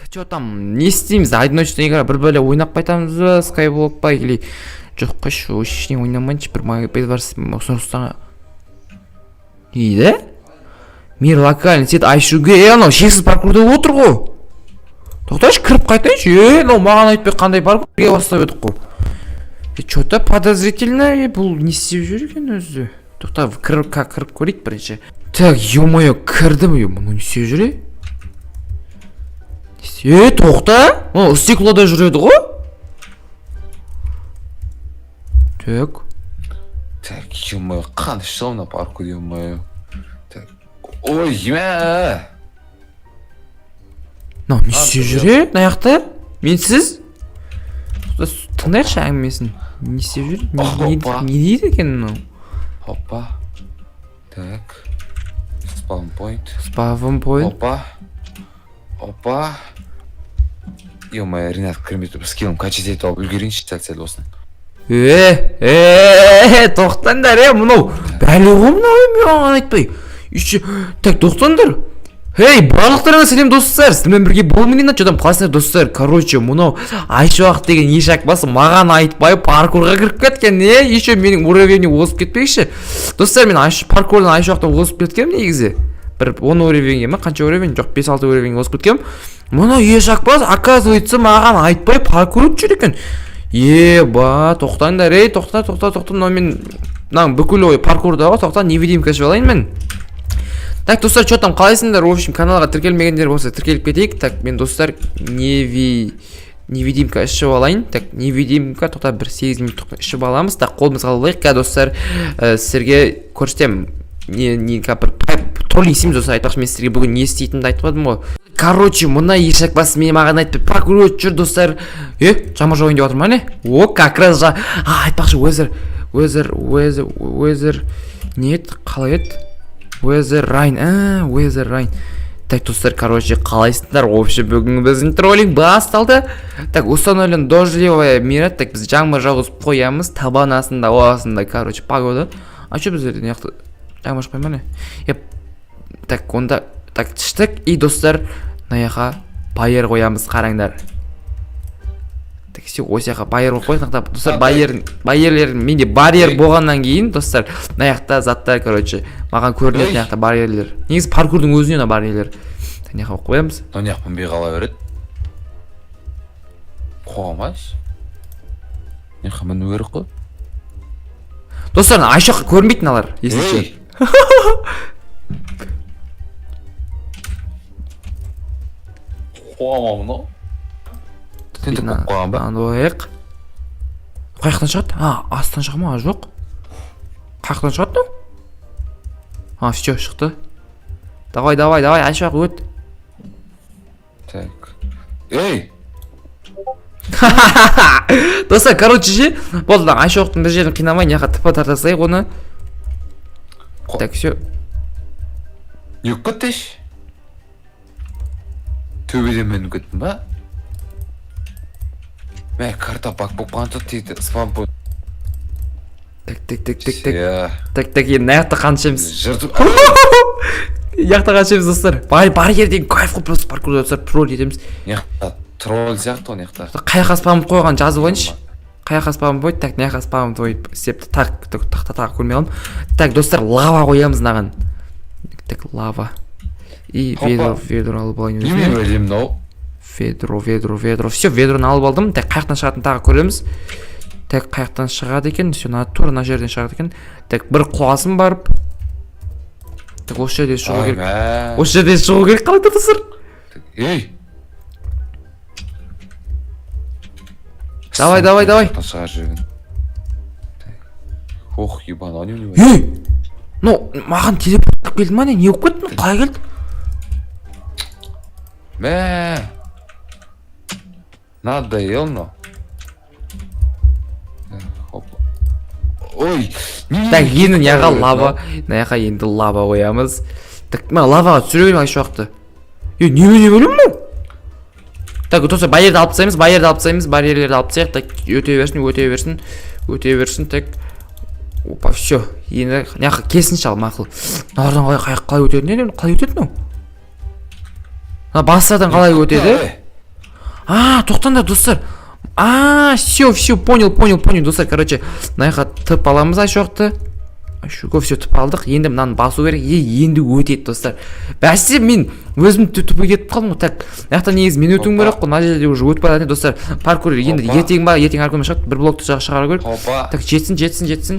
Что там, не істейміз, одиночная игра, бір бөле ойнап қайтамыз ба, скайблок па, или жоқ қойшы, ештеңе ойнамайыншы, бір бейдбарс ұсыныстан дейді? Мир локальный сет айшуге, анау шексіз паркурда отыр ғой. Тоқтайшы, кіріп қайтайыншы, анау маған айтпай қандай паркурге бастап едік қой. Что-то подозрительно, бұл не істеп жүр екен өзі. Тоқта, кіріп көрейік бірінші. Так, ё-моё, кірдім, мұны не істеп жүр? Тоқта? О, стеклода жүреді ғой? Так. Так, ё-моё, қандай шыл мына паркур, ё-моё. Так. Ой, еме. Мынау не істеп жүр? Наяқта? Менсіз? Тыңдайықшы әңгімесін. Не істеп жүр? Не дейді екен мынау? Опа. Так. Спаунпойнт. Спаунпойнт. Опа. Ё-моё, Ренат кірмейді, бір скиллым качать етіп алып үлгерейінші сәл осыны. Тоқтаңдар, мынау бәле ғой мынау, маған айтпай. Так, тоқтаңдар. Барлықтарыңа сәлем достар, сіздермен бірге болмайын, что там қалайсыңдар достар. Короче, мынау Айшуақ деген ешак басы маған айтпай паркурға кіріп кеткен, еще менің уровеньім озып кетпекші. Достар, мен паркурдан Айшуақтан озып кеткем негізі. Бір 10 уровеньге ма, қанша уровень? Жоқ, 5-6 уровеньге озып кеткем. Мынау ешак бас, оказывается, маған айтпай паркур жүр екен. Тоқтаңдар, тоқта, мен бүкіл паркурдағы тоқта невидимка ашып алайын мен. Так, достар, что там қалайсыңдар? В общем, каналға тіркелмегендер болса тіркеліп кетейік. Так, мен достар невидимка ашып алайын. Так, невидимка тоқта бір 8 минут ашып аламыз. Так, қолымызға алайық. Достар, сіздерге көрсетем. Троллинг істейміз достар, айтпақшы, мен сіздерге бүгін не істейтінімді айтып едім ғой. Короче, мына ешак басы мен маған айтпай паркур өтіп жүр достар. Жамыр жауын деп отыр ма не? Как раз айтпақшы, Weather не еді? Қалай еді? Weather Rain. Так, достар, короче, қалайсыңдар? Вообще, бүгін біздің троллинг басталды. Так, установлен дождливая мира. Так, біз жаңбыр жауғызып қоямыз. Табан астында, оасында, короче, погода. Что біздерде не яқты? Жаңбыр жауып қойма не? Так, онда так түштік. И достар, наяға байер қоямыз, қараңдар. Так, все, осяға байер қойдық. Достар, байерлер, менде барьер болғаннан кейін, достар, наяқта заттар, короче, маған көрінеді наяқта барьерлер. Негізі паркурдың өзінен барьерлер. Так, наяқа қоямыз. Наяқпен бейғала береді. Қоғамаш. Наяқа міну керек қой. Достар, Айшоққа көрінбейтін алар, есіңше. Қоғама мұны? Тентіп қоғам ба? Андойық. Қаяқтан шығады? Астан шыға ма? Жоқ. Қаяқтан шығады? Все, шықты. Давай, Айшоқ өт. Так. Достар, короче ше, болды, Айшоқтың бір жерін қинамай, неға тіпі тартасайық оны. Так, все. Yok ateş. Төбеден мен кеттім ба? Мен карта бак болғанша дейді спам бұл. Так, енді наяқта қаншамыз? Жыртып. Яқта қаншамыз достар? Барьерден кайф қой, просто паркурда достар, тролл етеміз. Неқта тролл сияқты ғой неқта. Қаяққа спамып қойған жазып ойыншы. Қаяққа спамып қойды, так, наяққа спамып қойып істепті, тақта көрмей қалым. Так, достар, лава қоямыз наған. Так, лава. И ведро алып алайын өзіне. Немен өлем мынау? Ведро. Все, ведроны алып алдым. Так, қаяқтан шығатын тағы көреміз. Так, қаяқтан шығады екен. Все, тура на жерден шығады екен. Так, бір құласын барып. Так, осы жерде шығу керек. Қалай достар? Давай. Шыға жүрген. Ох, ебан, ау не? Ну, маған телепорт келді ма не? Не болып кетті? Қалай келді? Надоел, но. Ой, так, енді неға лава. Наяқа енді лава қоямыз. Так, лаваға түсірген Айшуақты. Не бөлім мұ? Так, достар, барьерді алып тастаймыз, барьерлерді алып тастайық. Так, өте берсін, так. Опа, все. Енді неға кесін шал, мақыл. Нардан қалай өтеді? Қалай өтеді мынау? бастардан қалай өтеді? Тоқтаңдар достар. Все, понял, достар. Короче, мына жаққа тып аламыз айшоқты. Айшоққа все тып алдық. Енді мынаны басу керек. Енді өтеді достар. Бәсе мен өзім түпі кетіп қалдым ғой. Так, мына жақта негізі мен өтуім керек қой. Мына жерде уже өтіп бара жатыр достар. Паркур енді ертең аркөме шығады. Бір блокты шығару керек. Так, жетсін.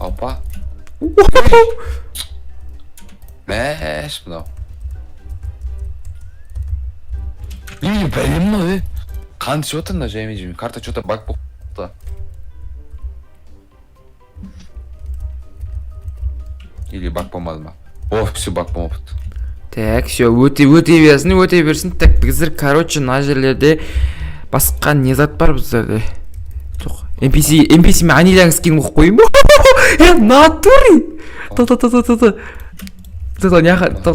Опа. Мәш мынау. Бәлем ма, қан ішіп отыр мына жаймен. Карта что-то баг болыпты. Или баг болмады ма? Все баг болмапты. Так, все, өте берсін. Так, біздер, короче, мына жерлерде басқа не зат бар біздерде? NPC мен анилияңыз кейін оқып қойым. Натури!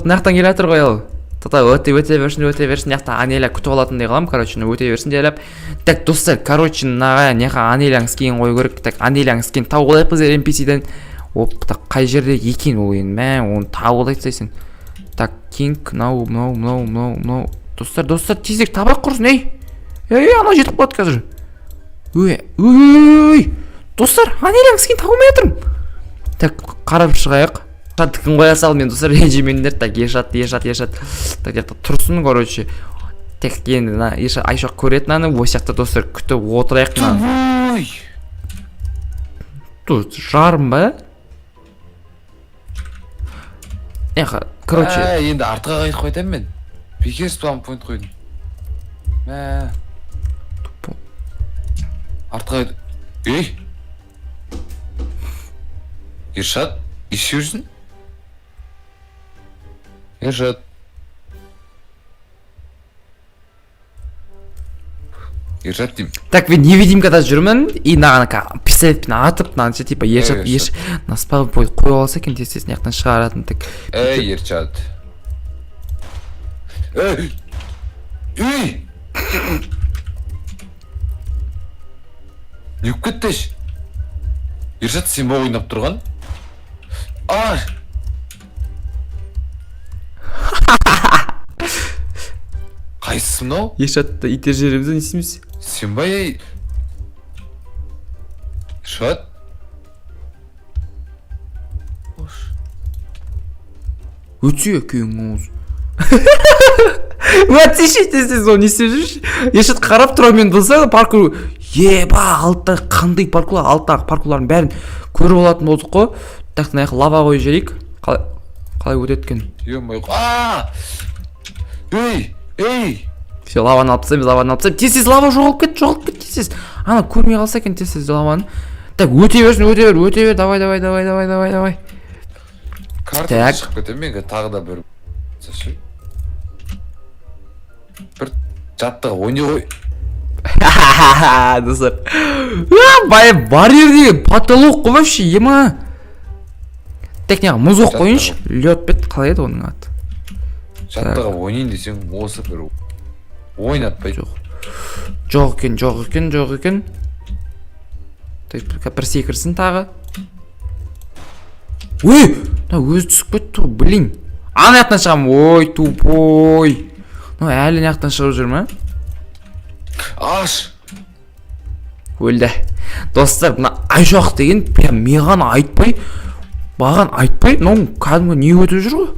Нақтан келе жатыр ғой ал. Өте берсін. Нақта анилия күтіп алатындай қылам, короче, өте берсін дейлап. Так, достар, короче, неға анилияңыз кейін қой көрік. Так, анилияңыз кейін тауып алайық біздер NPC-ден. Так, қай жерде екен ол енді, оны тауып алайық. Так, кинг, мынау. Достар, тезірек табақ құрсын, ана жетіп қалады қазір. Достар, анилияңыз кейін тауылмай жатырмын. Так, қарап шығайық. Тікін қоя сал мен достар, ренжімеңдер. Так, ешат. Так, жақта тұрсын, короче. Так, енді айшоқ көретін аны, осы жақта достар күтіп отырайық. Жарым ба? Короче. Енді артыға қайтып қойтам мен. Бекер спам point қойдым. Артыға қайтып. Ершат, еші жүрсің? Ершат. Ершат дейм. Так, мен невидимкада жүрмін. И нағана пистолетпен атып, мынанша типа Ершат наспал қойып алса екен тез-тез яқтан шығаратын. Так. Ершат. Не көттеш? Ершат, сен ба ойнап тұрған? Қайсысы мынау? Ершатты итер жерімізді не істейміз? Сен ба Ершат? Өтсе күйің оз. Тез-тез оны не істеп жүрші? Ершат қарап тұра мен болса паркур. Алттағы қандай паркур? Алттағы паркурлардың бәрін көріп алатын болдық қой. Так, мына жаққа лава қойып жіберейік. Қалай өтеткен? Все, лаваны алып тастаймыз. Тез лава жоғалып кетті тез. Ана көрмей қалса екен тез лаваны. Так, өте бер. Давай. Карта шығып кетем мен тағы да бір жаттығы ойне ғой. Достар. Бар ерде потолок қой вообще, ема. Так, неға мұз оқ қойыншы. Лед бет қалай еді оның аты? Жаттығы ойнейін десең осы бір ойнатпайды. Жоқ екен. Так, бір секірсін тағы. Өзі түсіп кетті ғой, блин. Ана яқтан шығам, тупой. Әлі яқтан шығып жүр ма? Өлді. Достар, мына айшоқ деген прям маған айтпай, кәдімгі не өтіп жүр ғой?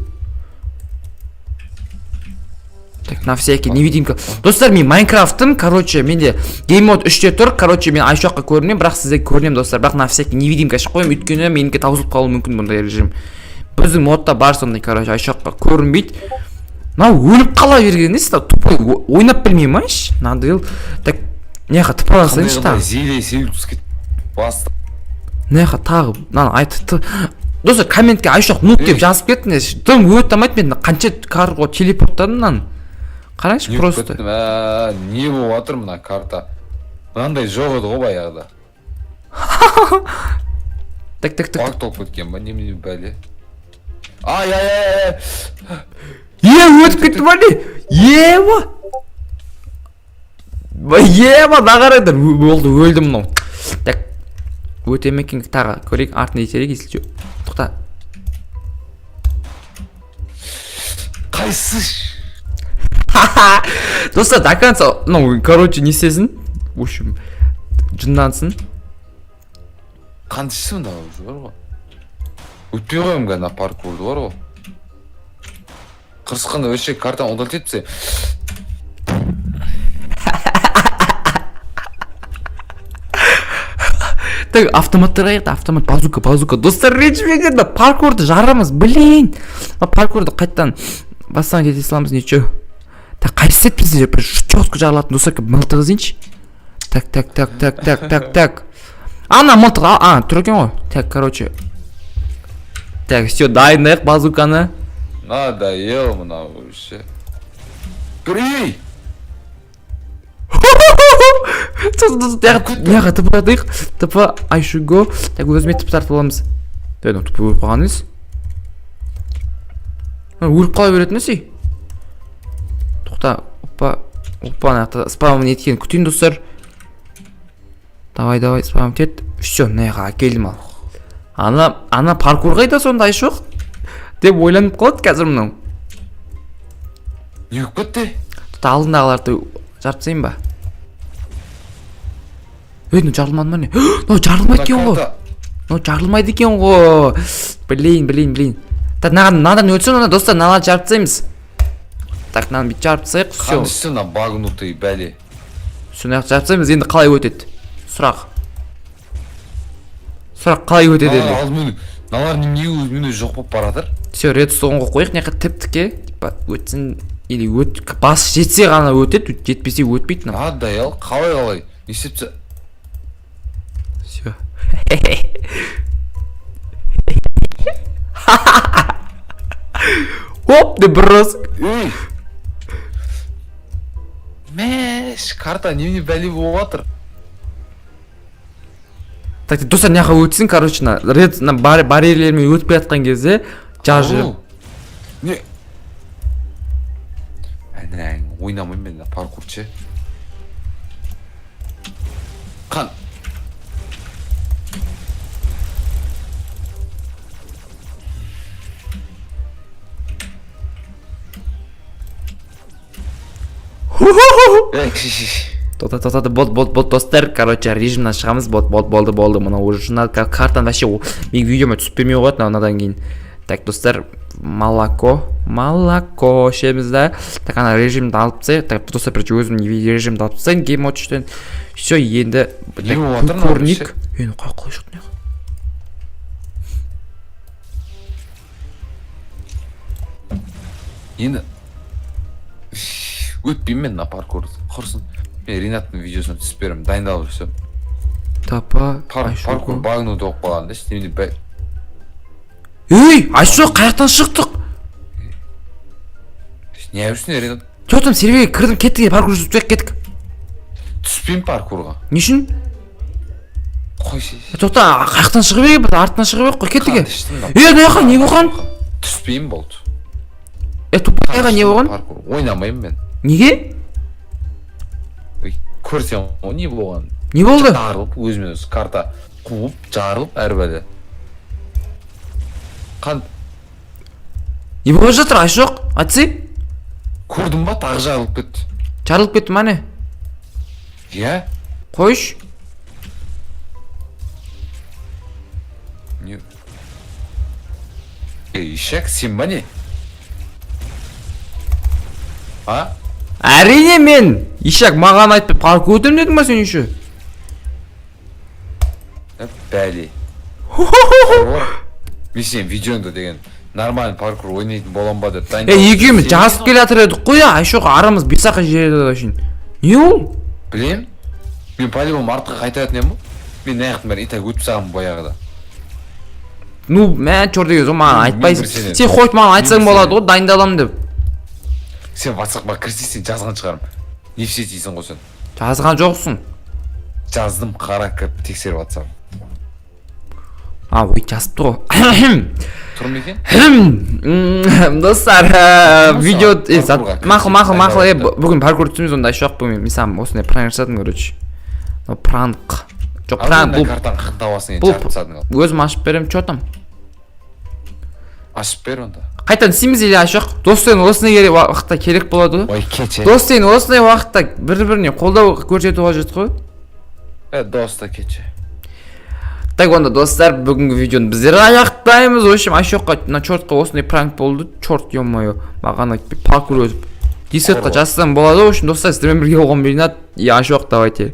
Так, на всякий невидимка. Достар, мен Майнкрафтым, короче, менде гейммод 3-те тұр. Короче, мен айшоққа көрінем, бірақ сізде көрінем, достар. Бірақ на всякий невидимка ашып қойым, өйткені менікі таусылып қалуы мүмкін бұндай режим. Біздің модта бар сондай, короче, айшоққа көрінбейді. Өліп қала берген несі, тупой ойнап білмейм айш. Надыл. Так, неға тыпа алсайыншы тағы. Зейлей түскен басты. Неға тағы, айтты. Достар, комментке айшоқ нут деп жазып кеттіңіз. Дым өт тамайды, мен қанша карго телепорттадым. Қараңшы просто. Не болып атыр мына карта? Мынандай жоқ еді ғой баяғыда. Так. Баг толып кеткен ба, немене бәле? Өтіп кетті ба не? Нағарайдар. Болды, өлдім мынау. Так, өтемекен тағы көрейік, артын етерек есіл жоқ. Тоқта. Қайсы? Достар, до конца, ну, короче, не істесін. В общем, жындансын. Қандышсың да уже бар ғой. Өтпей қойым ғана паркурды бар ғой. Қырсыққанда өше картаны удалить етсе. Так, автоматтар аяқты, автомат, базука. Достар, ренжімеңдер, да паркурды жарамыз, блин. Паркурды қайттан бастан кете саламыз, нече. Так, қайсы сетпесін жер, бір четко жарылатын, достар, мылтық ізейінші. Так. Ана мылтық, тұр екен ғой. Так, короче. Так, все, дайындайық базуканы. Надоел мынау өше. Көрей! Неға тыпырадық. Тыпы, I should go. Так, өзіме тіп тартып аламыз. Дәйдің, тыпы өліп қалған ес. Өліп қала беретін өсей. Тоқта, опа, нақта спамын еткен күтейін, достар. Давай, спамын ет. Все, неға әкелдім ал. Ана паркур қайда сонда айшоқ? Деп ойланып қалады қазір мұнау. Не өп кетті? Тоқта, алдындағыларды жарпсайын ба? Ну жарылмады ма не? Ну жарылмайды екен ғой. Ну жарылмайды екен ғой. Блин. Так, надан өтсін, оны достар, налады жарпсаймыз. Так, наны бит жарпсайық, все. Қандышсың на багнутый бәле. Сонаяқ жарпсаймыз, енді қалай өтеді? Сұрақ қалай өтеді енді? Алдымен, налар не өзімен жоқ болып баратыр? Все, редстоунға қойық, неқа тіп-тіке өтсін, или басы жетсе ғана өтеді, жетпесе өтпейді. Надоел, қалай, не істепсе? Все. Оп, деп біраз. Ей! Мәш, карта немене бәле болып жатыр? Так, достар, неға өтсін, короче, барьерлермен өтіп жатқан кезде жаржып. Не? Әнәң, ойнамайым мен паркурче. Қан. Тота, бот, достар, короче, режимнан шығамыз, болды, мұна уже журнал картан вообще мен видеома түсіп бермей қойды, надан кейін. Так, достар, молоко ішеміз да. Так, ана режимді алып тастайық. Так, достар, өзім режимді алып тастайын, гейм мод үштен. Все, енді курник. Енді қалай шықты неға? Енді өтпеймін мен на паркурды, құрсын. Мен Ринаттың видеосына түсіп берем, дайындалып жүрсем. Тапа, паркур багнуды оқып қалған да, істемейді бәй. Ей, айшоқ, қаяқтан шықтық? Не өрсіне, Ринат? Жотым, серверге кірдім, кеттік, паркур жүріп кеттік. Түспейм паркурға. Не үшін? Қой сей. Жоқта, қаяқтан шығып егі, артынан шығып егі, қой кеттіге. Неға, не болған? Түспейм болды. Тупайға не болған? Ойнамайым мен. Неге? Көрсем, не болған? Не болды? Жарылып, өзімен өз карта қуып, жарылып, әр бәле. Қан? Не болып жатыр, айшоқ? Айтсы? Көрдің ба, тағы жарылып кетті. Жарылып кетті ма не? Иә? Қойш? Не? Ишек, сен ба не? А? Әрине мен! Ишак маған айтпай паркур өтем дедім ба сен үші? Бәле. Мен сен видеоңды деген нормальный паркур ойнайтын болам ба деп. Екеуміз жазып келе жатыр едік қой, айшоқ арамыз бесаққа жереді үшін. Не ол? Білем? Мен по-любому артқа қайтатын ем ба? Мен наяқтың бәрін итак өтіп сағым баяғыда. Ну, мән чор деген соң маған айтпайсың. Сен қойт маған айтсаң болады ғой, дайындалам деп. Сен ватсапқа кірсесен жазған шығарым. Нефсе дейсің ғой сен. Жазған жоқсың. Жаздым, қара кіріп тексеріп ватсап. Ой, жазыпты ғой. Тұрым екен? Достар, видео... Мақыл, бүгін паркур түсіміз онда айшоқ бүгін. Мен сам осындай пранк жасадым, короче. Пранк. Жоқ, пранк бұл... картаны қақтауасың енді жарып тасадың ал. Өзім ашып берем, чотам. ашып бер онда. Қайтадан істейміз или ашық? Достарың осындай уақытта керек болады ғой. Ой, кече. Достарың осындай уақытта бір-біріне қолдау көрсету қажет қой. Доста кече. Так, онда достар, бүгінгі видеоны біздер аяқтаймыз. В общем, Ашоққа мына чортқа осындай пранк болды. Чорт, ё-моё, маған паркур өтіп дискортқа жазсам болады. В общем, достар, сіздермен бірге болған Бейнат и Ашоқ, давайте.